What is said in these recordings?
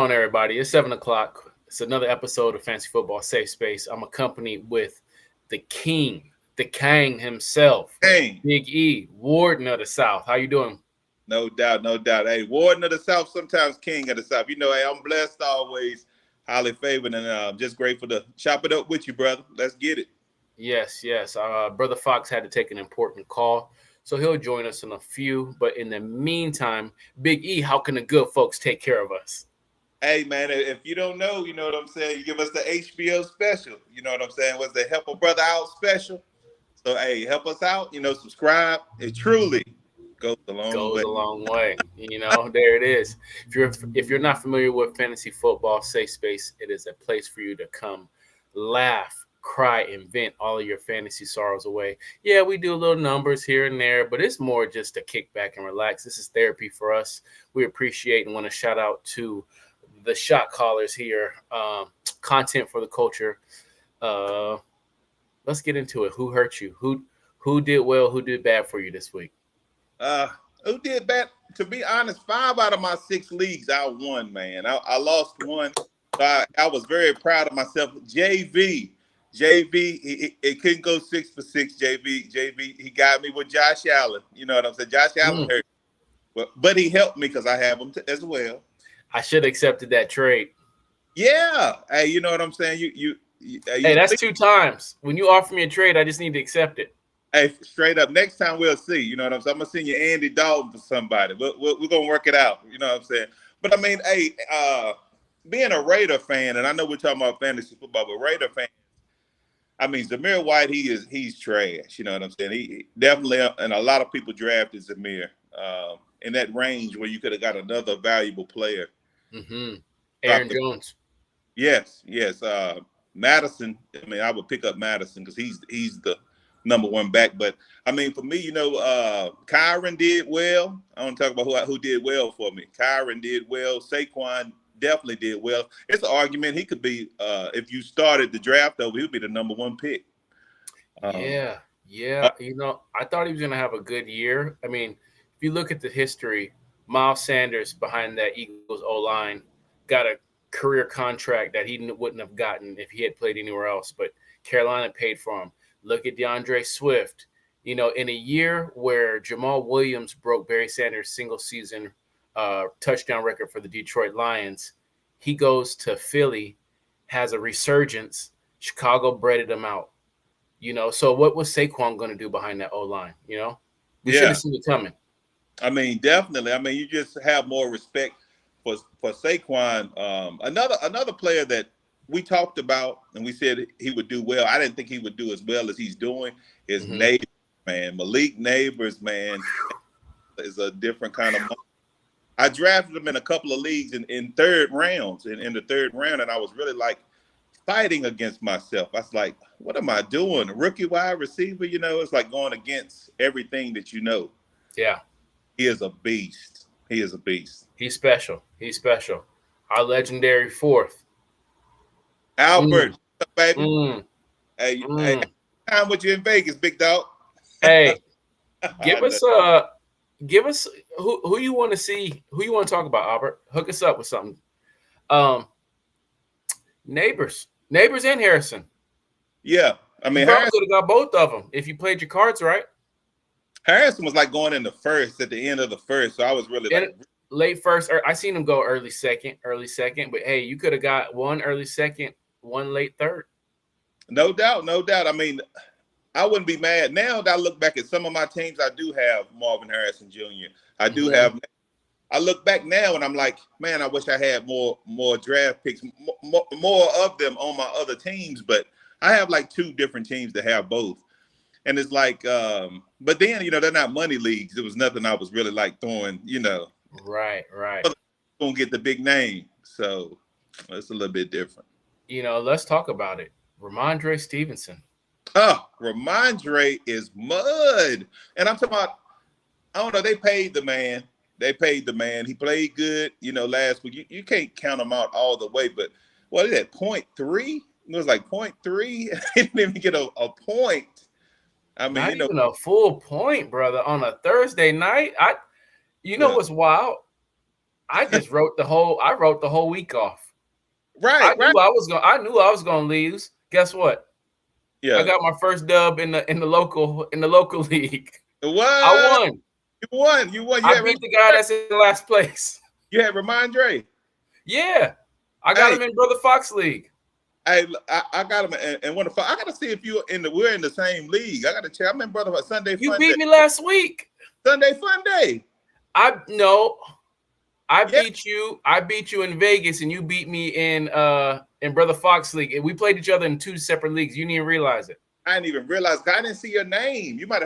on, everybody? It's 7 o'clock. It's another episode of Fantasy Football Safe Space. I'm accompanied with the king, the Kang himself, Hey, Big E, Warden of the South. How you doing? no doubt, no doubt. Hey, Warden of the South, sometimes King of the South. Hey, I'm blessed always, highly favored, and just grateful to chop it up with you, brother. Let's get it. Yes. Brother Fox had to take an important call, so he'll join us in a few. But in the meantime, Big E, how can the good folks take care of us? Hey, man, if you don't know, you know what I'm saying? You give us the HBO special. You know what I'm saying? Was the Help a Brother Out special. So, hey, help us out. Subscribe. It truly goes a long Goes way. a long way. There it is. If you're not familiar with fantasy football safe space, it is a place for you to come laugh, cry, and vent all of your fantasy sorrows away. Yeah, we do little numbers here and there, but it's more just to kick back and relax. This is therapy for us. We appreciate and want to shout out to the shot callers here. Content for the culture. Uh, let's get into it. Who hurt you? Who did well? Who did bad for you this week? Uh, who did that? To be honest, 5 out of my 6 leagues I won, man. I lost one. So I was very proud of myself. JV, it couldn't go 6 for 6. JV, he got me with Josh Allen. You know what I'm saying? Josh Allen Mm, hurt, but he helped me because I have him as well. I should have accepted that trade. Yeah, hey, you know what I'm saying? Hey, You that's think, 2 times. When you offer me a trade, I just need to accept it. hey, straight up. Next time we'll see. You know what I'm saying? I'm gonna send you Andy Dalton for somebody. We're gonna work it out. You know what I'm saying? But I mean, hey, being a Raider fan, and I know we're talking about fantasy football, but Raider fan. I mean, Zamir White, he's trash. You know what I'm saying? He definitely, and a lot of people drafted Zamir in that range where you could have got another valuable player. Mm-hmm. Drop Aaron the Jones. yes. Madison. I mean, I would pick up Madison because he's the number one back. But I mean, for me, Kyron did well. I want to talk about who did well for me. Kyron did well. Saquon definitely did well. It's an argument he could be if you started the draft over, he would be the number one pick. Um, Yeah, uh, yeah. I thought he was going to have a good year. I mean, if you look at the history, Miles Sanders behind that Eagles O line got a career contract that he wouldn't have gotten if he had played anywhere else. But Carolina paid for him. Look at DeAndre Swift. In a year where Jamal Williams broke Barry Sanders' single season touchdown record for the Detroit Lions, he goes to Philly, has a resurgence. Chicago breaded him out. So what was Saquon going to do behind that O line? We should have yeah, seen it coming. I mean, definitely. I mean, you just have more respect for Saquon. Another player that we talked about and we said he would do well. I didn't think he would do as well as he's doing. Is Hmm. Neighbors, man. Malik Neighbors, man, is a different kind of. I drafted him in a couple of leagues in third rounds, in the third round, and I was really like fighting against myself. I was like, what am I doing? A rookie wide receiver, it's like going against everything that you know. Yeah, He is a beast. He is a beast. he's special. He's special. Our legendary fourth. Albert, Mm, what's up, baby? mm, Hey, mm. time with you in Vegas, big dog. Hey, give I know. us give us who you want to see, who you want to talk about, Albert. Hook us up with something. Um, neighbors, and Harrison. Yeah, I You mean probably could have got both of them if you played your cards right. Harrison was like going in the first at the end of the first, so I was really In like, late first, or I seen him go early second. But hey, you could have got one early second, one late third. no doubt, no doubt. I mean, I wouldn't be mad now that I look back at some of my teams. I do have Marvin Harrison Jr. I do Hmm. have. I look back now and I'm like, man, I wish I had more draft picks, more of them on my other teams. But I have like 2 different teams that have both, and it's like, but then they're not money leagues. It was nothing I was really like throwing. Right. Gonna get the big name, so it's a little bit different. Let's talk about it. Ramondre Stevenson. Oh, Ramondre is mud, and I'm talking about. I don't know. They paid the man. They paid the man. He played good, last week. You can't count him out all the way, but what is that, 0.3? It was like 0.3. He didn't even get a point. I mean, Not even a full point, brother, on a Thursday night. You know uh, what's wild? I just wrote the whole week off. Right. I knew I was gonna lose. Guess what? Yeah. I got my first dub in the local league. I What? won. You won. You won. I beat the guy that's in last place. You had Ramondre. Yeah. I got him in Brother Fox League. I got him and one of I gotta see if we're in the same league. I gotta check. I'm in Brother Sunday Fun Day. You beat me last week. Sunday Fun Day. I beat you. I beat you in Vegas, and you beat me in Brother Fox League. And we played each other in 2 separate leagues. You didn't even realize it. I didn't even realize. I didn't see your name. You got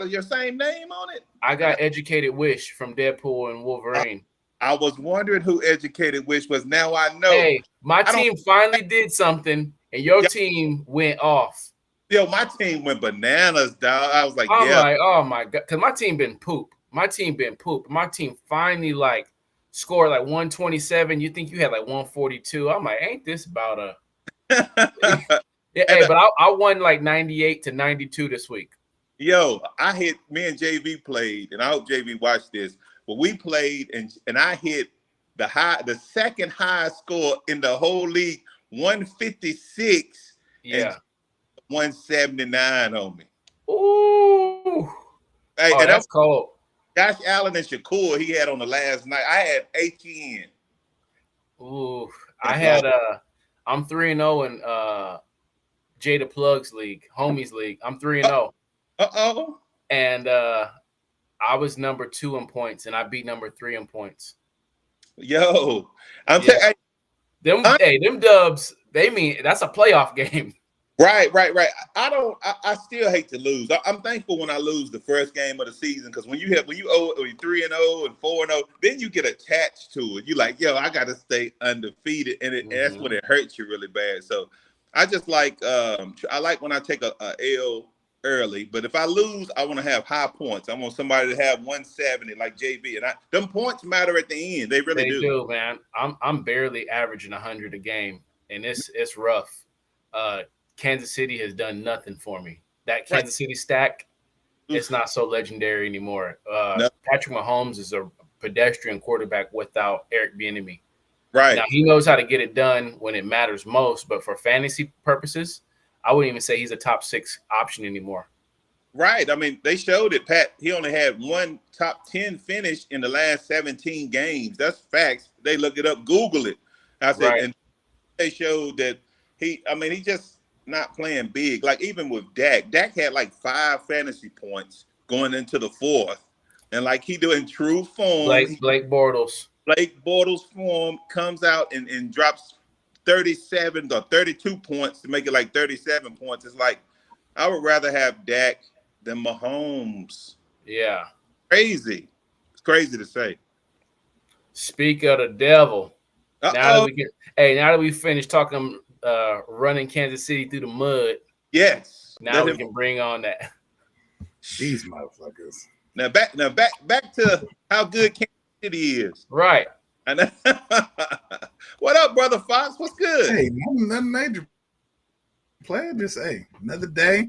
your same name on it. I got Educated Wish from Deadpool and Wolverine. I was wondering who Educated Wish was. Now I know. Hey, my team finally did something, and your team went off. Yo, my team went bananas, dog. I was like, I'm like, oh my god, because my team been poop. My team finally scored 127. You think you had 142? I'm like, ain't this about a? Yeah, hey, but I won 98-92 this week. Yo, me and JV played, and I hope JV watched this. But we played, and I hit the second highest score in the whole league, 156. Yeah. 179 on me. Ooh. Hey, and that's cold. Josh Allen and Shakur, he had on the last night. I had ATN. Ooh. I had I'm 3-0 in Jada Plugs League, Homies League. I'm 3-0. Uh-oh. And I was number 2 in points, and I beat number 3 in points. Yo, I'm them dubs, they mean that's a playoff game. Right. I still hate to lose. I'm thankful when I lose the first game of the season, because when you 3-0 and 4-0, then you get attached to it. You like, yo, I got to stay undefeated, and that's when it hurts you really bad. So I just I like when I take a L early, but if I lose, I want to have high points. I want somebody to have 170 like JB, and them points matter at the end. They really do. They do, man. I'm barely averaging 100 a game, and it's rough. Kansas City has done nothing for me. That Kansas City stack, it's not so legendary anymore. No. Patrick Mahomes is a pedestrian quarterback without Eric Bieniemy. Right. Now, he knows how to get it done when it matters most, but for fantasy purposes, I wouldn't even say he's a top 6 option anymore. Right. I mean, they showed it, Pat. He only had one top 10 finish in the last 17 games. That's facts. They look it up, Google it. I said, and they showed that he just not playing big. Like even with Dak had 5 fantasy points going into the 4th. And he doing true form. Blake Bortles. Blake Bortles form comes out and drops 37 or 32 points to make it 37 points. It's I would rather have Dak than Mahomes. Yeah. Crazy. It's crazy to say. Speak of the devil. Now that we finished talking running Kansas City through the mud. Yes. Now we can bring on that. These motherfuckers. Now back to how good Kansas City is. Right. What up, Brother Fox? What's good? Hey, nothing major. Player, just another day,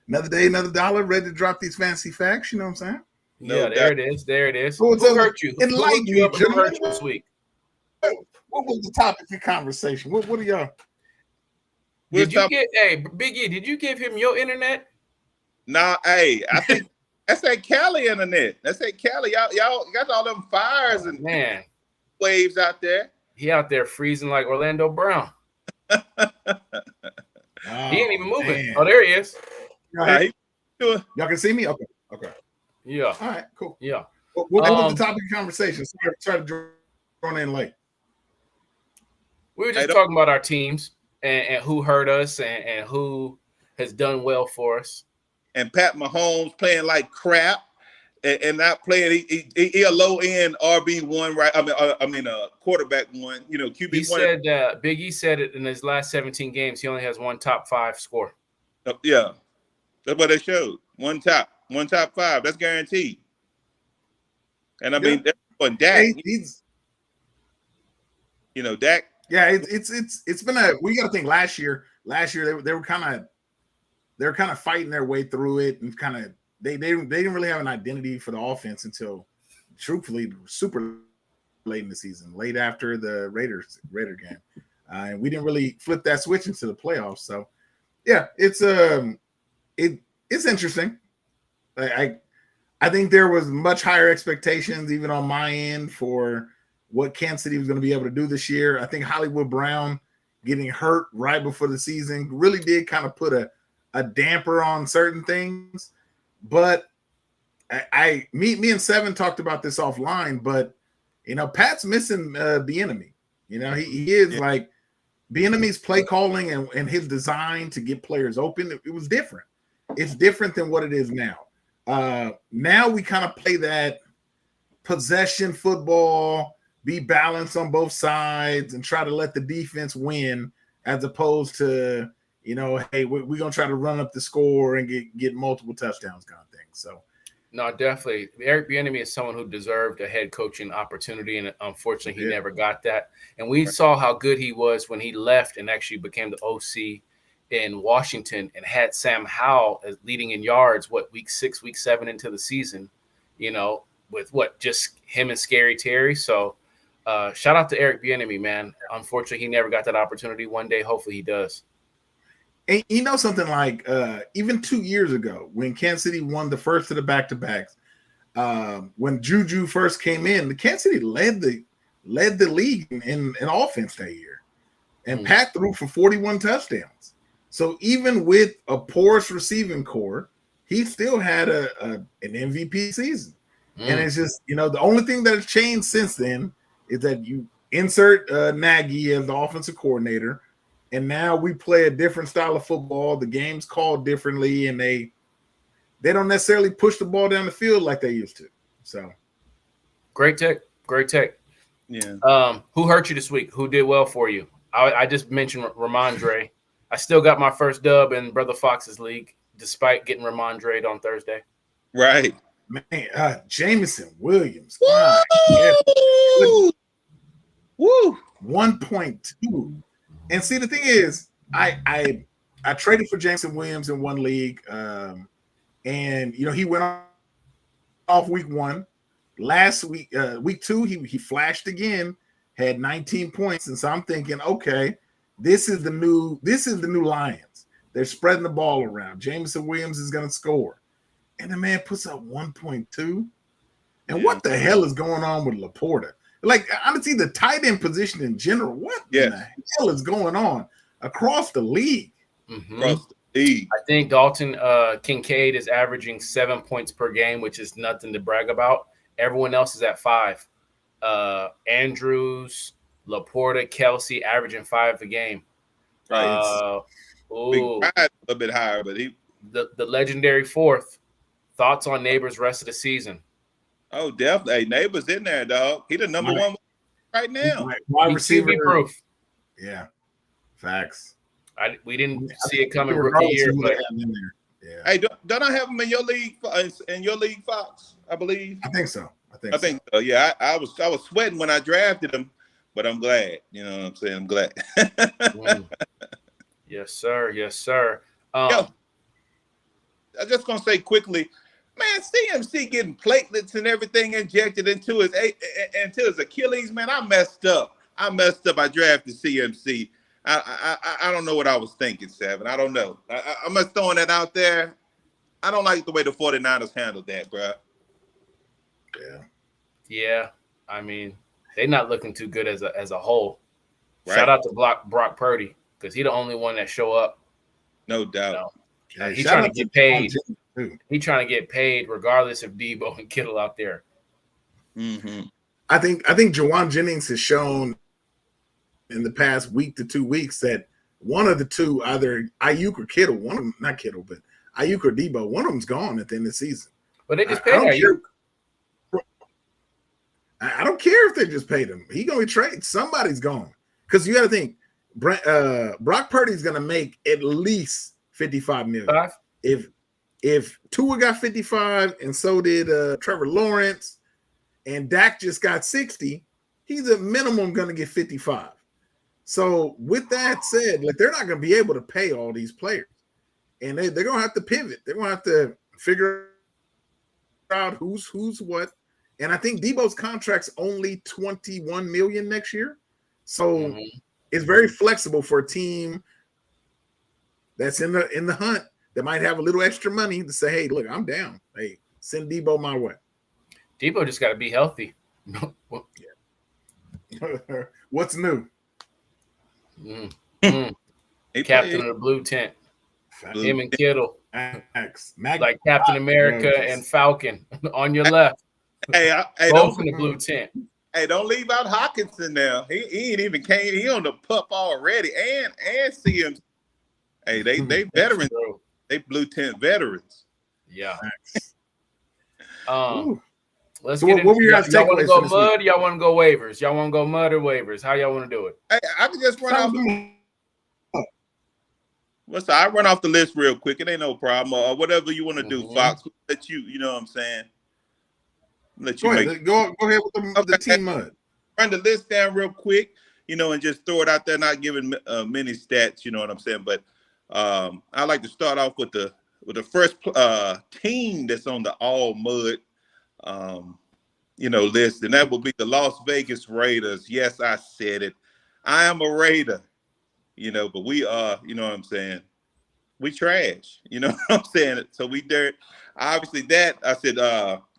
another dollar, ready to drop these fancy facts. You know what I'm saying? Yeah, there it is. Who hurt you? Enlighten me, Who hurt you this week? What was the topic of conversation? What are y'all? Big E, did you give him your internet? Nah, hey, I think that's that Cali internet. That's that Cali. Y'all got all them fires and waves out there. He out there freezing like Orlando Brown. He ain't even moving. Man. Oh, there he is. Y'all can see me? Okay. Yeah. All right, cool. Yeah. What was the topic of conversation? Try to draw in late. We were just talking about our teams and who hurt us and who has done well for us. And Pat Mahomes playing like crap and not playing. He a low end RB1, right? I mean, quarterback one. QB1. He said Big E said it in his last 17 games. He only has one top 5 score. Yeah, that's what they showed. One top 5. That's guaranteed. And I mean, that's for Dak. Dak. Yeah, it's been we got to think last year they were kind of fighting their way through it, and kind of they didn't really have an identity for the offense until truthfully the super late in the season, late after the Raider game, and we didn't really flip that switch into the playoffs. So, yeah, it's interesting. I think there was much higher expectations even on my end for what Kansas City was going to be able to do this year. I think Hollywood Brown getting hurt right before the season really did kind of put a damper on certain things. But me and Seven talked about this offline, but Pat's missing Bieniemy. He is like Bieniemy's play calling and his design to get players open. It was different. It's different than what it is now. Now we kind of play that possession football, be balanced on both sides, and try to let the defense win, as opposed to hey, we're gonna try to run up the score and get multiple touchdowns kind of thing. So. No, definitely. Eric Bieniemy is someone who deserved a head coaching opportunity, and unfortunately, he never got that. And we saw how good he was when he left and actually became the OC in Washington and had Sam Howell as leading in yards, week 6, week 7 into the season, with just him and Scary Terry. So shout out to Eric Bieniemy, man. Unfortunately, he never got that opportunity. One day, hopefully he does. And something like even 2 years ago when Kansas City won the first of the back-to-backs, when Juju first came in, the Kansas City led the league in offense that year. And Pat threw for 41 touchdowns. So even with a porous receiving core, he still had an MVP season. And it's just, the only thing that has changed since then is that you insert Nagy as the offensive coordinator. And now we play a different style of football. The game's called differently, and they don't necessarily push the ball down the field like they used to. So, great take. Yeah. Who hurt you this week? Who did well for you? I just mentioned Ramondre. I still got my first dub in Brother Fox's league, despite getting Ramondre on Thursday. Right, man. Jameson Williams. Woo! Woo! 1.2. And see, the thing is, I traded for Jameson Williams in one league, and he went off week 1. Last week, week 2, he flashed again, had 19 points, and so I'm thinking, okay, this is the new Lions. They're spreading the ball around. Jameson Williams is going to score, and the man puts up 1.2. And what the hell is going on with Laporta? Like, honestly, the tight end position in general, what the hell is going on across the league? Mm-hmm. Across the league. I think Dalton Kincaid is averaging 7 points per game, which is nothing to brag about. Everyone else is at 5. Andrews, Laporta, Kelsey averaging 5 a game. Right. A little bit higher, but the legendary 4th. Thoughts on Neighbors rest of the season? Oh, definitely. Hey, Neighbors in there, dog. He the number 1 right now. Wide receiver proof. Yeah, facts. We didn't see it coming rookie year, but hey, don't I have him in your league? In your league, Fox? I believe. I think so. I think so. Yeah, I was sweating when I drafted him, but I'm glad. You know what I'm saying? I'm glad. Yes, sir. Yes, sir. Yo, I'm just gonna say quickly. Man, CMC getting platelets and everything injected into his Achilles. Man, I messed up. I drafted CMC. I don't know what I was thinking, Seven. I don't know. I'm just throwing that out there. I don't like the way the 49ers handled that, bro. Yeah. I mean, they're not looking too good as a whole. Right. Shout out to Brock Purdy, because he's the only one that show up. No doubt. He's trying to get paid. He's trying to get paid regardless of Debo and Kittle out there. Mm-hmm. I think Jawan Jennings has shown in the past week to 2 weeks that one of the two, either Ayuk or Kittle, one of them, not Kittle, but Ayuk or Debo, one of them's gone at the end of the season. But they just paid Ayuk. I don't care if they just paid him. He's going to be traded. Somebody's gone. Because you got to think, Brock Purdy's going to make at least $55 million. If Tua got 55 and so did Trevor Lawrence and Dak just got 60, he's at minimum going to get 55. So with that said, like, they're not going to be able to pay all these players. And they're going to have to pivot. They're going to have to figure out who's what And I think Debo's contract's only $21 million next year. So it's very flexible for a team that's in the hunt that might have a little extra money to say, hey, look, I'm down. Hey, send Debo my way. Debo just got to be healthy. What's new? Captain of the blue tent. Him and Kittle. Like Captain America and Falcon on your left. Both in the blue tent. Hey, don't leave out Hawkinson now. He ain't even came. He on the pup already. And see him. Hey, they veterans. They blue tent veterans. Yeah. Let's get into it. Y'all want to go mud? Y'all want to go waivers? Y'all want to go mud or waivers? How y'all want to do it? Hey, I can just run off. I run off the list real quick. It ain't no problem. Or whatever you want to do, Fox. Let you know what I'm saying? Let you go ahead with the team mud. Run the list down real quick, and just throw it out there, not giving many stats, you know what I'm saying? But I like to start off with the first team that's on the all mud list, and that will be the Las Vegas Raiders. Yes, I said it. I am a Raider, but we are, you know what I'm saying? We trash, you know what I'm saying? So we dirt. Obviously that, I said,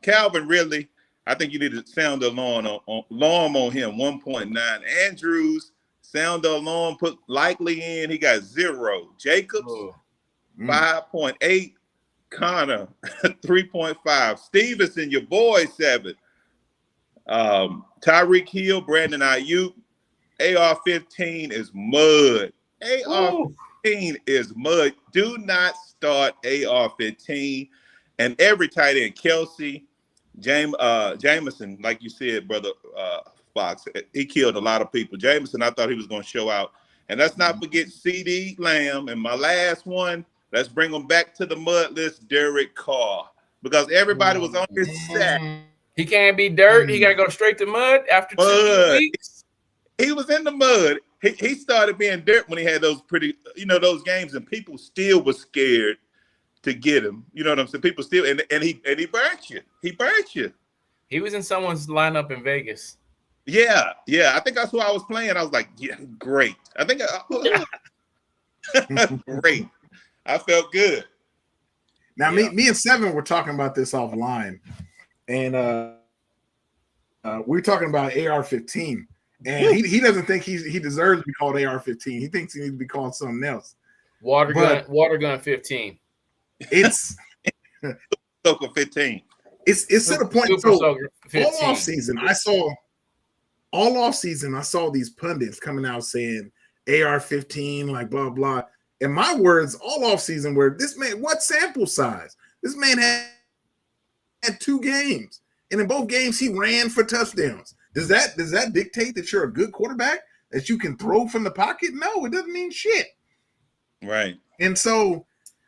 Calvin Ridley, I think you need to sound the alarm on him, 1.9. Andrews, sound the alarm, put likely in, he got 0. Jacobs, 5.8. Connor, 3.5. Stevenson, your boy, 7. Tyreek Hill, Brandon Ayuk, AR-15 is mud. AR-15 is mud. Do not start AR-15. And every tight end, Kelsey, Jameson, like you said, brother Fox, he killed a lot of people. Jameson, I thought he was going to show out. And let's not forget CeeDee Lamb. And my last one, let's bring him back to the mud list, Derek Carr. Because everybody was on his sack. He can't be dirt. He got to go straight to mud after 2 weeks. He was in the mud. He started being dirt when he had those those games, and people still were scared to get him. You know what I'm saying? People still, and he burnt you. He burnt you. He was in someone's lineup in Vegas. Yeah. I think that's who I was playing. I was like, yeah, great. I think great. I felt good. Now, me and Seven were talking about this offline, and we're talking about AR-15, and he doesn't think he deserves to be called AR-15. He thinks he needs to be called something else. Water gun 15. It's Soaker 15. It's to the point. Super So Soaker 15. all off season, I saw these pundits coming out saying AR-15, like blah blah. And my words all off season were, this man, what sample size? This man had 2 games, and in both games he ran for touchdowns. Does that dictate that you're a good quarterback, that you can throw from the pocket? No, it doesn't mean shit. Right. And so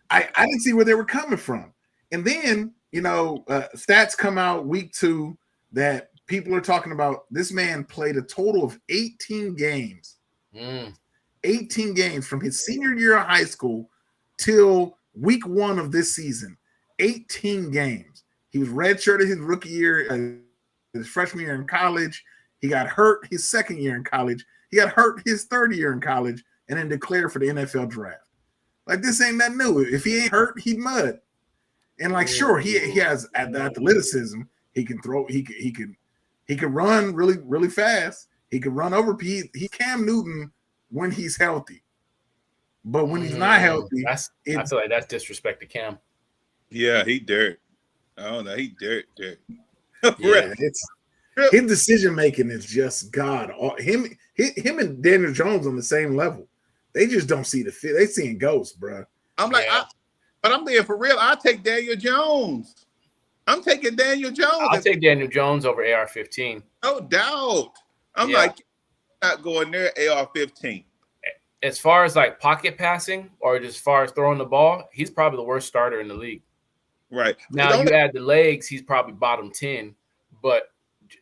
I didn't see where they were coming from. And then stats come out week 2 that people are talking about. This man played a total of 18 games. 18 games from his senior year of high school till week 1 of this season. 18 games. He was redshirted his rookie year, his freshman year in college. He got hurt his second year in college. He got hurt his third year in college, and then declared for the NFL draft. Like, this ain't nothing new. If he ain't hurt, he mud. And sure, he has the athleticism. He can throw. He can run really, really fast. He can run over. He Cam Newton when he's healthy, but when he's not healthy, I feel like that's disrespect to Cam. Yeah, he dirt. I don't know. He dirt. Yeah, his decision making is just God. Him and Daniel Jones on the same level. They just don't see the fit. They seeing ghosts, bro. I'm like, but I'm being for real. I take Daniel Jones. I'm taking Daniel Jones. I'll take Daniel Jones over AR-15. No doubt. I'm like, not going there. AR-15. As far as like pocket passing or just as far as throwing the ball, he's probably the worst starter in the league. Right. Now you add the legs, he's probably bottom 10, but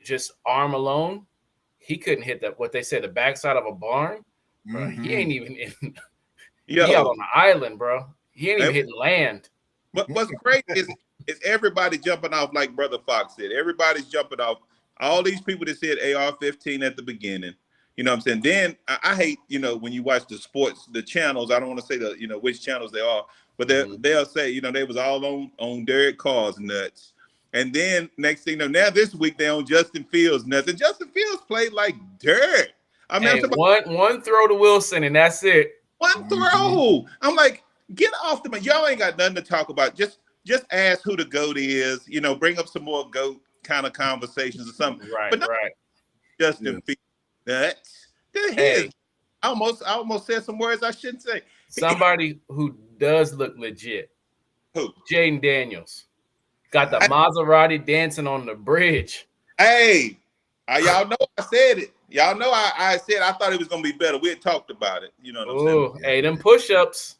just arm alone, he couldn't hit what they say, the backside of a barn. Bro, he ain't even in. He out on the island, bro. He ain't even hitting land. What's great is It's everybody jumping off, like Brother Fox said. Everybody's jumping off. All these people that said AR-15 at the beginning. You know what I'm saying? Then I hate, when you watch the sports, the channels, I don't want to say which channels they are, but they'll say, they was all on Derek Carr's nuts. And then next thing now this week they on Justin Fields nuts. And Justin Fields played like dirt. I mean, one throw to Wilson and that's it. One throw. I'm like, get off the man. Y'all ain't got nothing to talk about. Just ask who the GOAT is. Bring up some more GOAT kind of conversations or something. Right, but right. Justin Fields nuts. I almost said some words I shouldn't say. Somebody who does look legit. Who? Jaden Daniels. Got the Maserati dancing on the bridge. Hey, y'all know I said it. Y'all know I said I thought it was gonna be better. We had talked about it. You know what I'm saying? Hey, them push-ups.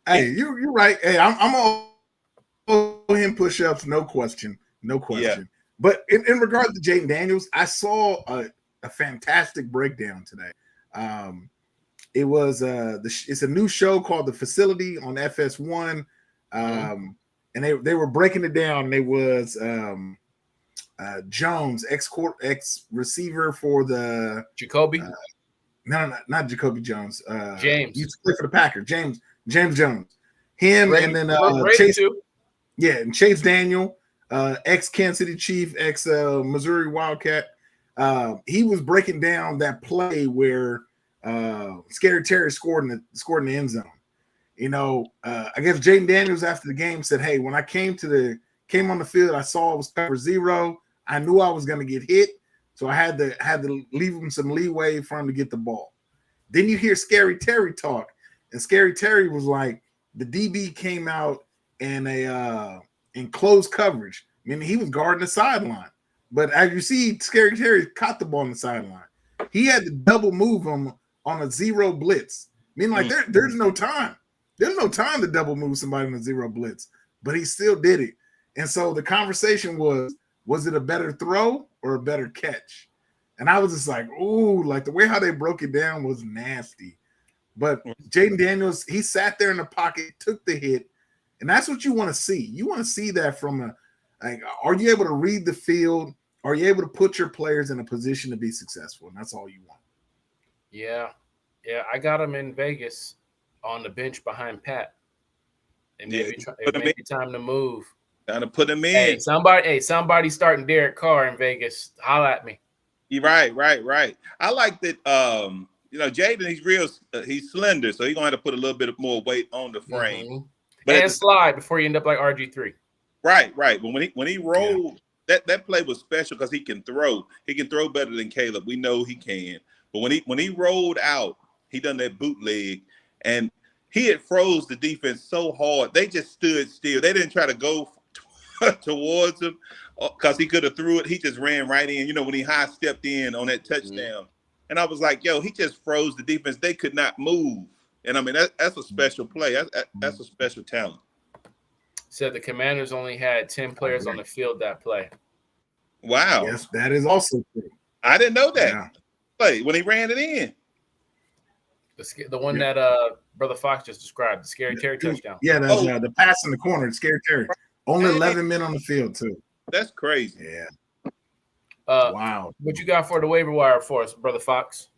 Hey, you're right. Hey, I'm on him push-ups, no question. Yeah. But in regards to Jaden Daniels, I saw a fantastic breakdown today. It was it's a new show called The Facility on FS1. And they were breaking it down. They was Jones, ex receiver for the Jacoby. No, not Jacoby Jones. James used to play for the Packers. James Jones. Him and then Chase. Yeah, and Chase Daniel, ex Kansas City Chief, ex Missouri Wildcat. He was breaking down that play where Scary Terry scored in the end zone. I guess Jaden Daniels after the game said, "Hey, when I came on the field, I saw it was cover 0. I knew I was going to get hit, so I had to leave him some leeway for him to get the ball." Then you hear Scary Terry talk, and Scary Terry was like, "The DB came out in close coverage, meaning he was guarding the sideline. But as you see, Scary Terry caught the ball on the sideline. He had to double move him on a 0 blitz, meaning like there's no time." There's no time to double move somebody in a 0 blitz, but he still did it. And so the conversation was it a better throw or a better catch? And I was just like, ooh, like the way how they broke it down was nasty. But Jaden Daniels, he sat there in the pocket, took the hit, and that's what you want to see. You want to see that from are you able to read the field? Are you able to put your players in a position to be successful? And that's all you want. Yeah, I got him in Vegas on the bench behind Pat. And maybe time to move. Time to put him in. Somebody starting Derek Carr in Vegas. Holla at me. You're right. I like that. Jaden, he's slender, so he's gonna have to put a little bit more weight on the frame. But slide before you end up like RG3. Right. But when he rolled, that play was special because he can throw. He can throw better than Caleb. We know he can. But when he rolled out, he done that bootleg. And he had froze the defense so hard. They just stood still. They didn't try to go towards him because he could have threw it. He just ran right in, when he high stepped in on that touchdown. And I was like, he just froze the defense. They could not move. And I mean, that's a special play. That's a special talent. Said the Commanders only had 10 players on the field that play. Wow. Yes, that is also true. I didn't know that. Play when he ran it in. The one that Brother Fox just described, the Scary Terry touchdown. Yeah, that's the pass in the corner, Scary Terry. Only 11 men on the field, too. That's crazy. Yeah. Wow. What you got for the waiver wire for us, Brother Fox?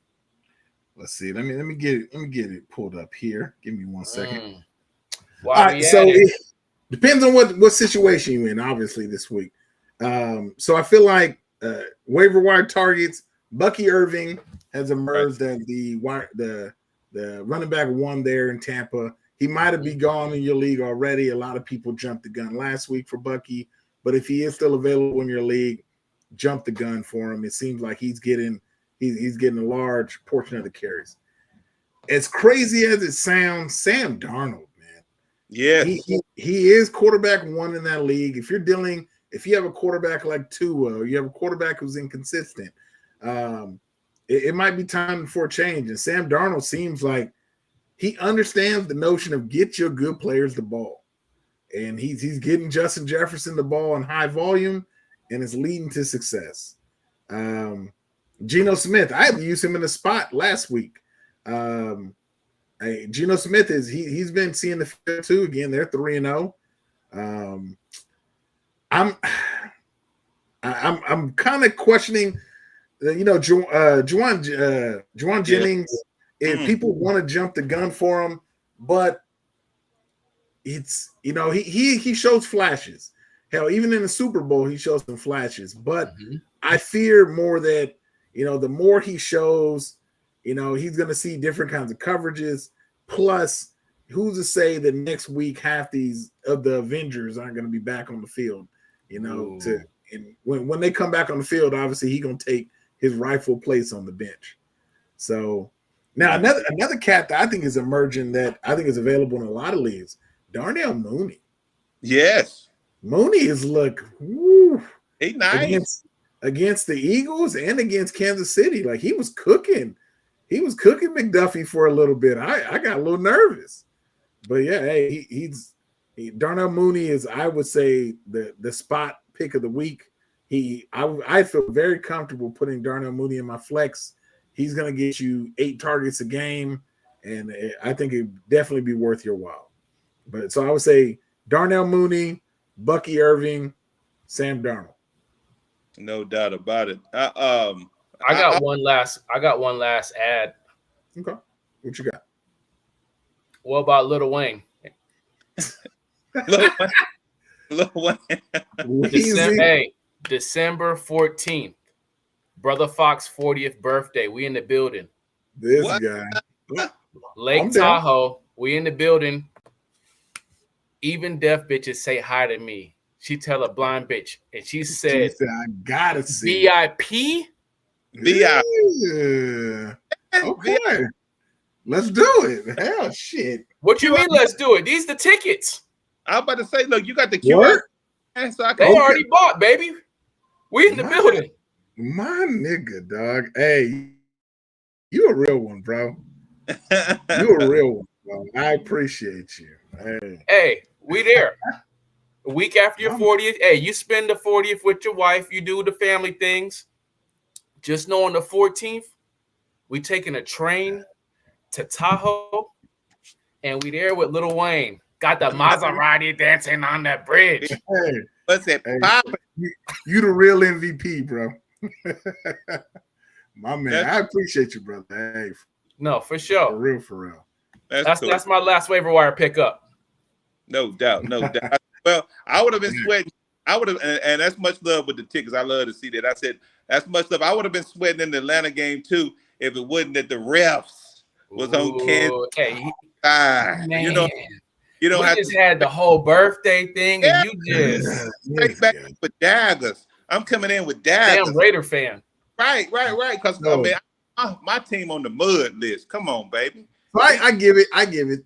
Let's see. Let me get it pulled up here. Give me 1 second. Wow. All right, so it depends on what situation you're in, obviously, this week. So I feel like waiver wire targets, Bucky Irving has emerged as the running back 1 there in Tampa. He might have been gone in your league already. A lot of people jumped the gun last week for Bucky, but if he is still available in your league, jump the gun for him. It seems like he's getting a large portion of the carries. As crazy as it sounds, Sam Darnold, man. Yeah, he is quarterback 1 in that league. If you have a quarterback like Tua, or you have a quarterback who's inconsistent, it might be time for a change. And Sam Darnold seems like he understands the notion of get your good players the ball. And he's getting Justin Jefferson the ball in high volume, and it's leading to success. Geno Smith, I had to use him in the spot last week. Geno Smith he's been seeing the field too. Again, they're 3-0. I'm kind of questioning, Juwan Jennings. If people want to jump the gun for him, but it's he shows flashes. Hell, even in the Super Bowl, he shows some flashes. But I fear more that the more he shows, he's going to see different kinds of coverages. Plus, who's to say that next week half these of the Avengers aren't going to be back on the field? When they come back on the field, obviously he's going to take his rightful place on the bench. So now another cat that I think is emerging that I think is available in a lot of leagues, Darnell Mooney. Yes. Mooney is He nice against the Eagles and against Kansas City. Like he was cooking McDuffie for a little bit. I got a little nervous, but yeah, hey, Darnell Mooney is, I would say, the spot pick of the week. I feel very comfortable putting Darnell Mooney in my flex. He's going to get you 8 targets a game, and I think it'd definitely be worth your while. But so I would say Darnell Mooney, Bucky Irving, Sam Darnold. No doubt about it. I got one last ad. Okay. What you got? What about Lil Wayne? Lil Wayne. December 14th. Brother Fox 40th birthday. We in the building. This guy. Lake Tahoe. We in the building. Even deaf bitches say hi to me. She tell a blind bitch, and she said, I gotta see VIP? VIP. Yeah. Okay. Let's do it. Hell, shit. What you mean, let's do it? These the tickets. I'm about to say, look, you got the QR. So they already bought, baby. We in the building. My nigga, dog. Hey, you a real one, bro. You a real one, bro. I appreciate you. Hey, we there. A week after your 40th. Hey, you spend the 40th with your wife. You do the family things. Just know on the 14th, we taking a train to Tahoe, and we there with Lil Wayne. Got the Maserati dancing on that bridge. Hey, what's it? You the real MVP, bro. My man, I appreciate you, brother. Hey, no, for sure. For real. That's my last waiver wire pickup. No doubt. Well, I would have been sweating. I would have, and that's much love with the tickets. I love to see that. I said that's much love. I would have been sweating in the Atlanta game too if it wasn't that the refs was on Kansas. Hey, man. You don't have just had the whole birthday thing, and you just straight back with daggers. I'm coming in with daggers. Damn Raider fan. Right. Because I mean, my team on the mud list. Come on, baby. I give it.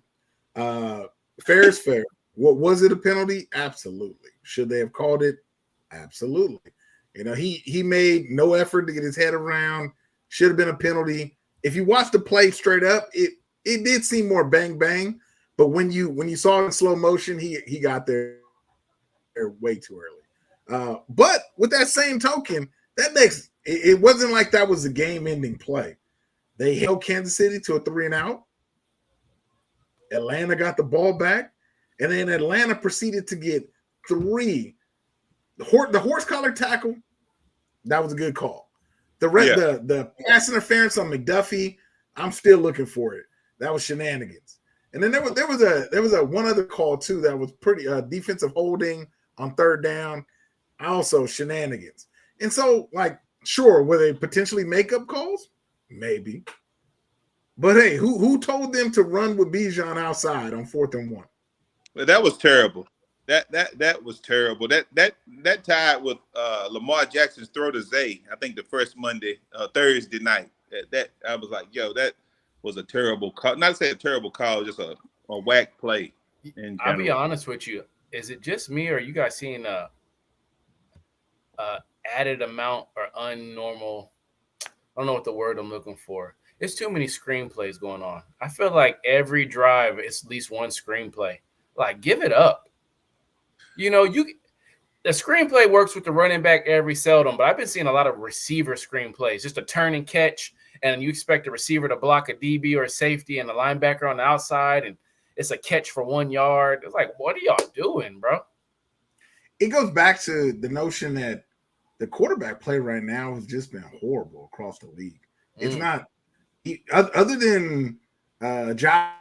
Fair is fair. What was it a penalty? Absolutely. Should they have called it? Absolutely. He made no effort to get his head around. Should have been a penalty. If you watch the play straight up, it did seem more bang bang. But when you saw it in slow motion, he got there way too early. But with that same token, it wasn't like that was a game-ending play. They held Kansas City to a 3-and-out. Atlanta got the ball back, and then Atlanta proceeded to get 3. The horse collar tackle, that was a good call. The pass interference on McDuffie, I'm still looking for it. That was shenanigans. And then there was a one other call too that was pretty defensive holding on 3rd down, also shenanigans. And so, like, sure, were they potentially makeup calls? Maybe. But hey, who told them to run with Bijan outside on 4th and 1? Well, that was terrible. That was terrible. That tied with Lamar Jackson's throw to Zay. I think the first Thursday night. That I was like, yo, that was a terrible call. Not to say a terrible call, just a whack play. I'll be honest with you. Is it just me, or are you guys seeing a added amount or unnormal? I don't know what the word I'm looking for. There's too many screenplays going on. I feel like every drive it's at least one screenplay. Like, give it up. The screenplay works with the running back every seldom, but I've been seeing a lot of receiver screenplays, just a turn and catch, and you expect the receiver to block a DB or a safety and the linebacker on the outside, and it's a catch for 1 yard. It's like, what are y'all doing, bro? it goes back to the notion that the quarterback play right now has just been horrible across the league. It's not other than Josh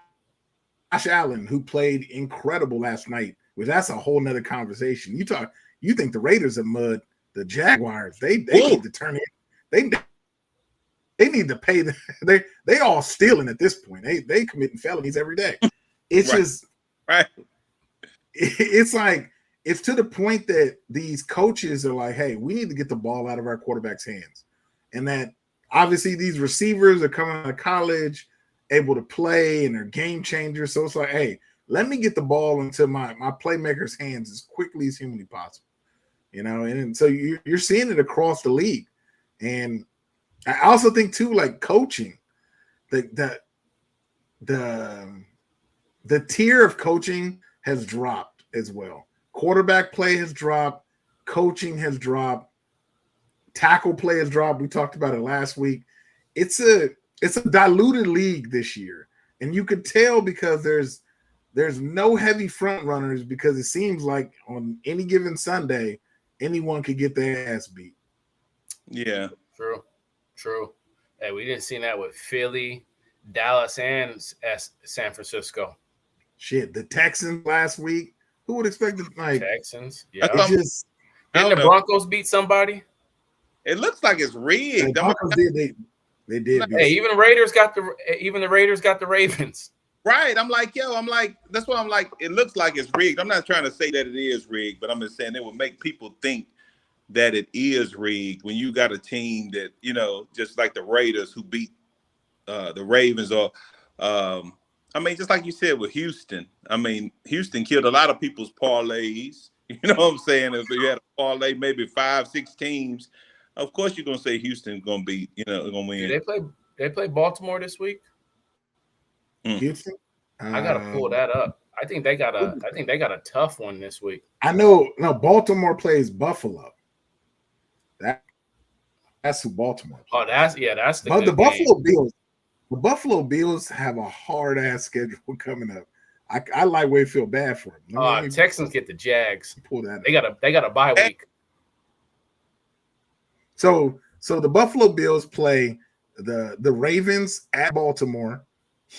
Allen, who played incredible last night, which that's a whole nother conversation. You think the Raiders have mud the Jaguars? They need to turn it. They need to pay. They all stealing at this point. They committing felonies every day. It's just right. It's like it's to the point that these coaches are like, hey, we need to get the ball out of our quarterback's hands, and that obviously these receivers are coming out of college, able to play, and they're game changers. So it's like, hey, let me get the ball into my playmaker's hands as quickly as humanly possible. And so you're seeing it across the league. And I also think too, like coaching, the tier of coaching has dropped as well. Quarterback play has dropped, coaching has dropped, tackle play has dropped. We talked about it last week. It's a diluted league this year, and you could tell because there's no heavy front runners, because it seems like on any given Sunday anyone could get their ass beat. Yeah, true. Hey, we didn't see that with Philly, Dallas, and San Francisco. Shit, the Texans last week. Who would expect the Texans? Yeah, didn't the Broncos beat somebody? It looks like it's rigged. They did. Hey, even the Raiders got the Ravens. Right. That's what I'm like. It looks like it's rigged. I'm not trying to say that it is rigged, but I'm just saying it will make people think that it is rigged when you got a team that, just like the Raiders who beat the Ravens, or just like you said with Houston. Houston killed a lot of people's parlays. You know what I'm saying? If you had a parlay, maybe 5-6 teams, of course you're gonna say Houston's gonna be, gonna win. They play Baltimore this week. Houston. I gotta pull that up. I think they got a tough one this week. I know. No, Baltimore plays Buffalo. That's who Baltimore plays. Oh, that's the. But the Buffalo Bills. The Buffalo Bills have a hard ass schedule coming up. I like where you feel bad for them. Texans get the Jags. Pull that. They got a bye week. So the Buffalo Bills play the Ravens at Baltimore,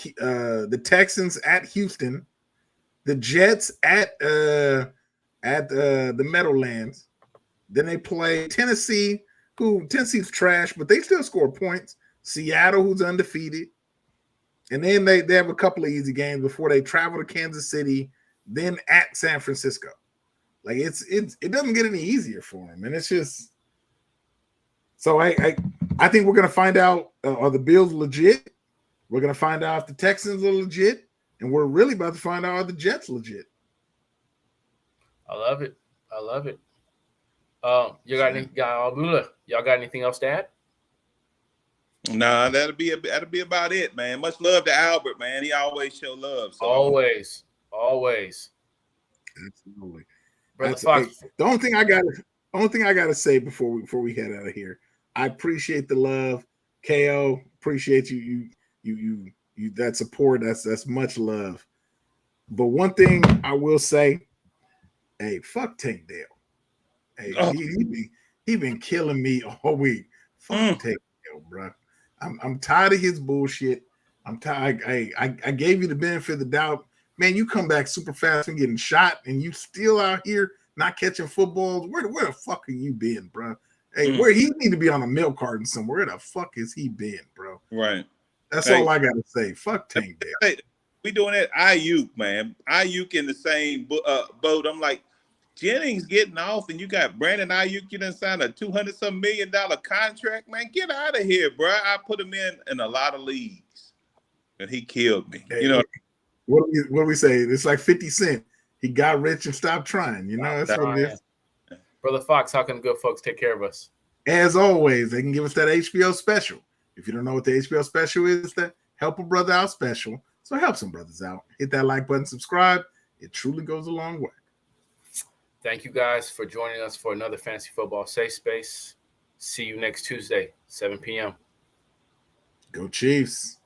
the Texans at Houston, the Jets at the Meadowlands. Then they play Tennessee, Tennessee's trash, but they still score points. Seattle, who's undefeated. And then they have a couple of easy games before they travel to Kansas City, then at San Francisco. Like it doesn't get any easier for them. And it's just so I think we're gonna find out, are the Bills legit? We're gonna find out if the Texans are legit, and we're really about to find out are the Jets legit. I love it. Y'all got anything else to add? Nah, that'll be about it, man. Much love to Albert, man. He always show love. So. Always. Absolutely. Brother Fox. Hey, the only thing I gotta say before we head out of here, I appreciate the love. KO, appreciate you that support. That's much love. But one thing I will say, hey, fuck Tank Dell. Hey, he been killing me all week. Fuck Tank Dell, bro. I'm tired of his bullshit. I'm tired. I gave you the benefit of the doubt. Man, you come back super fast and getting shot, and you still out here not catching footballs. Where the fuck have you been, bro? Hey, where he need to be on a milk carton somewhere. Where the fuck has he been, bro? Right. That's all I gotta say. Fuck Tank Dell. Hey, we doing that. Ayuk, man. Ayuk in the same boat. I'm like, Jennings getting off, and you got Brandon Ayuk. You done signed a $200-some million contract, man. Get out of here, bro. I put him in a lot of leagues, and he killed me. Hey, what do we say? It's like 50 Cent. He got rich and stopped trying. That's what it is. Brother Fox, how can the good folks take care of us? As always, they can give us that HBO special. If you don't know what the HBO special is, that Help a Brother Out special. So help some brothers out. Hit that like button, subscribe. It truly goes a long way. Thank you guys for joining us for another Fantasy Football Safe Space. See you next Tuesday, 7 p.m. Go Chiefs.